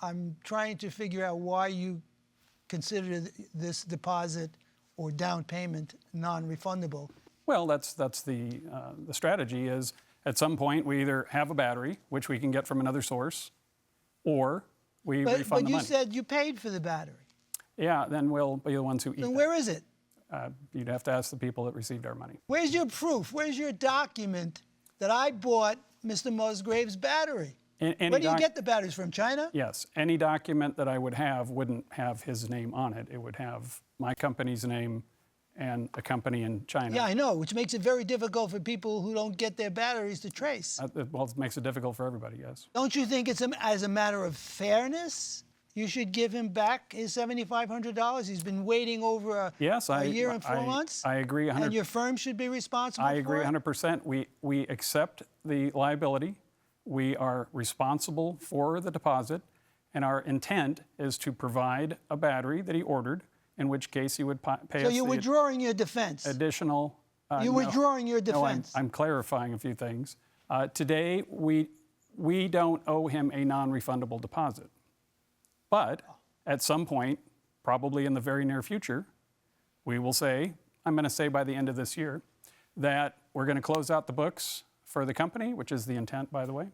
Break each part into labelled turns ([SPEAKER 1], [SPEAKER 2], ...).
[SPEAKER 1] I'm trying to figure out why you consider this deposit or down payment non-refundable.
[SPEAKER 2] Well, that's the strategy is at some point we either have a battery, which we can get from another source, or we refund the money.
[SPEAKER 1] But you said you paid for the battery.
[SPEAKER 2] Yeah, then we'll be the ones who eat
[SPEAKER 1] Then
[SPEAKER 2] that.
[SPEAKER 1] where is it?
[SPEAKER 2] You'd have to ask the people that received our money.
[SPEAKER 1] Where's your proof? Where's your document that I bought Mr. Musgrave's battery? Where do you get the batteries from? China?
[SPEAKER 2] Yes. Any document that I would have wouldn't have his name on it. It would have my company's name and a company in China.
[SPEAKER 1] Yeah, I know, which makes it very difficult for people who don't get their batteries to trace.
[SPEAKER 2] Well, it makes it difficult for everybody, yes.
[SPEAKER 1] Don't you think it's as a matter of fairness, you should give him back his $7,500? He's been waiting over a year and 4 months.
[SPEAKER 2] I agree 100%.
[SPEAKER 1] And your firm should be responsible for it?
[SPEAKER 2] I agree 100%. We accept the liability. We are responsible for the deposit. And our intent is to provide a battery that he ordered, in which case he would pay us.
[SPEAKER 1] So you're withdrawing your defense?
[SPEAKER 2] Additional.
[SPEAKER 1] You're withdrawing your defense?
[SPEAKER 2] No, I'm clarifying a few things. Today, we don't owe him a non-refundable deposit. But at some point, probably in the very near future, we will say, I'm going to say by the end of this year, that we're going to close out the books for the company, which is the intent, by the way.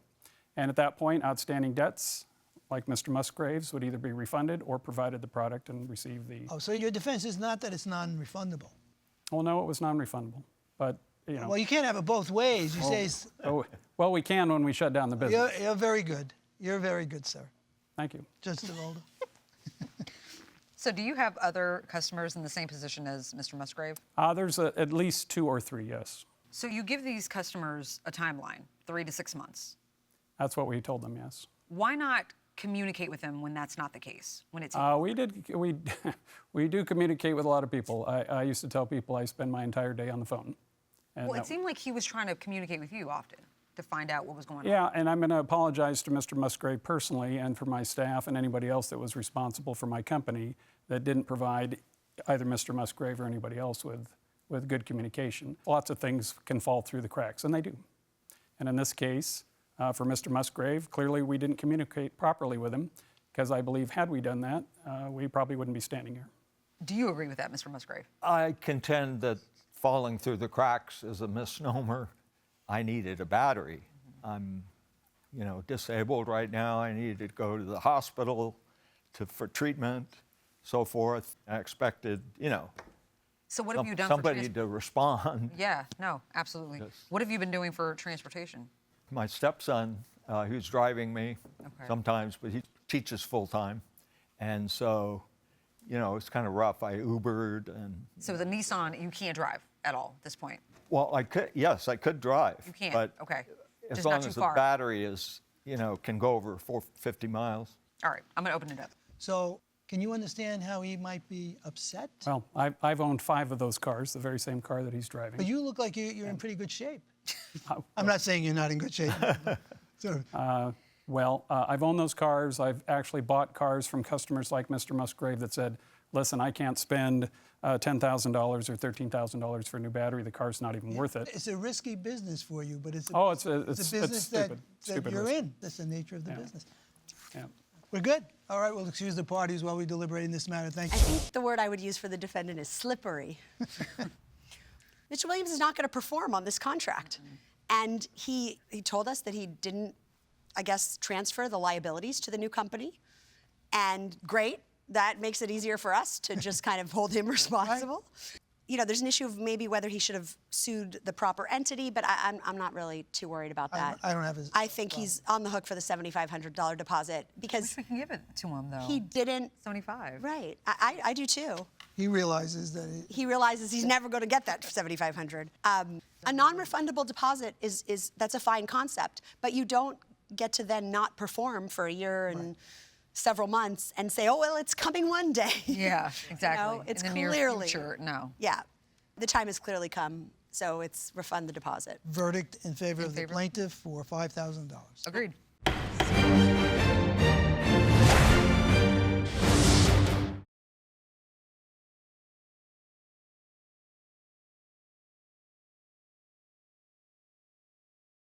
[SPEAKER 2] And at that point, outstanding debts, like Mr. Musgrave's, would either be refunded or provided the product and receive the...
[SPEAKER 1] Oh, so your defense is not that it's non-refundable?
[SPEAKER 2] Well, no, it was non-refundable. But, you know...
[SPEAKER 1] Well, you can't have it both ways. You say...
[SPEAKER 2] Well, we can when we shut down the business.
[SPEAKER 1] You're very good. You're very good, sir.
[SPEAKER 2] Thank you.
[SPEAKER 1] Judge DeVolder.
[SPEAKER 3] So do you have other customers in the same position as Mr. Musgrave?
[SPEAKER 2] There's at least 2 or 3, yes.
[SPEAKER 3] So you give these customers a timeline, 3 to 6 months.
[SPEAKER 2] That's what we told them, yes.
[SPEAKER 3] Why not communicate with them when that's not the case? When it's
[SPEAKER 2] we do communicate with a lot of people. I used to tell people I spend my entire day on the phone.
[SPEAKER 3] Well, it seemed like he was trying to communicate with you often to find out what was going on.
[SPEAKER 2] Yeah, and I'm going to apologize to Mr. Musgrave personally and for my staff and anybody else that was responsible for my company that didn't provide either Mr. Musgrave or anybody else with good communication. Lots of things can fall through the cracks, and they do. And in this case, for Mr. Musgrave, clearly we didn't communicate properly with him, because I believe had we done that, we probably wouldn't be standing here.
[SPEAKER 3] Do you agree with that, Mr. Musgrave?
[SPEAKER 4] I contend that falling through the cracks is a misnomer. I needed a battery. I'm, disabled right now. I needed to go to the hospital for treatment, so forth. I expected,
[SPEAKER 3] So what have you done
[SPEAKER 4] somebody to respond.
[SPEAKER 3] Yeah, no, absolutely.
[SPEAKER 4] Yes.
[SPEAKER 3] What have you been doing for transportation?
[SPEAKER 4] My stepson, who's driving me
[SPEAKER 3] Okay.
[SPEAKER 4] sometimes, but he teaches full-time. And so, it's kind of rough. I Ubered and...
[SPEAKER 3] So the Nissan, you can't drive at all at this point?
[SPEAKER 4] Well, I could drive.
[SPEAKER 3] You can,
[SPEAKER 4] but
[SPEAKER 3] okay.
[SPEAKER 4] As
[SPEAKER 3] Just
[SPEAKER 4] long
[SPEAKER 3] not too
[SPEAKER 4] as the
[SPEAKER 3] far.
[SPEAKER 4] battery is, can go over 50 miles.
[SPEAKER 3] All right, I'm going to open it up.
[SPEAKER 1] So can you understand how he might be upset?
[SPEAKER 2] Well, I've owned 5 of those cars, the very same car that he's driving.
[SPEAKER 1] But you look like you're in pretty good shape. I'm not saying you're not in good shape. So,
[SPEAKER 2] I've owned those cars. I've actually bought cars from customers like Mr. Musgrave that said, listen, I can't spend $10,000 or $13,000 for a new battery. The car's not even worth it.
[SPEAKER 1] it's a risky business for you, but it's a business that you're
[SPEAKER 2] risk.
[SPEAKER 1] in. That's the nature of the business.
[SPEAKER 2] Yeah.
[SPEAKER 1] We're good. All right, we'll excuse the parties while we deliberate in this matter. Thank
[SPEAKER 5] I
[SPEAKER 1] you.
[SPEAKER 5] think the word I would use for the defendant is slippery. Mr. Williams is not going to perform on this contract. And he told us that he didn't, I guess, transfer the liabilities to the new company. And great, that makes it easier for us to just kind of hold him responsible. Right. There's an issue of maybe whether he should have sued the proper entity, but I'm not really too worried about that.
[SPEAKER 1] I don't have his...
[SPEAKER 5] I think he's on the hook for the $7,500 deposit because...
[SPEAKER 3] We can give it to him, though.
[SPEAKER 5] He didn't...
[SPEAKER 3] 75.
[SPEAKER 5] Right. I do, too.
[SPEAKER 1] He realizes that...
[SPEAKER 5] He realizes he's never going to get that $7,500. A non-refundable deposit that's a fine concept, but you don't get to then not perform for a year and several months and say, oh, well, it's coming one day.
[SPEAKER 3] Yeah, exactly.
[SPEAKER 5] It's
[SPEAKER 3] in the
[SPEAKER 5] clearly...
[SPEAKER 3] near future, no.
[SPEAKER 5] Yeah. The time has clearly come, so it's refund the deposit.
[SPEAKER 1] Verdict in favor of the plaintiff for $5,000.
[SPEAKER 3] Agreed.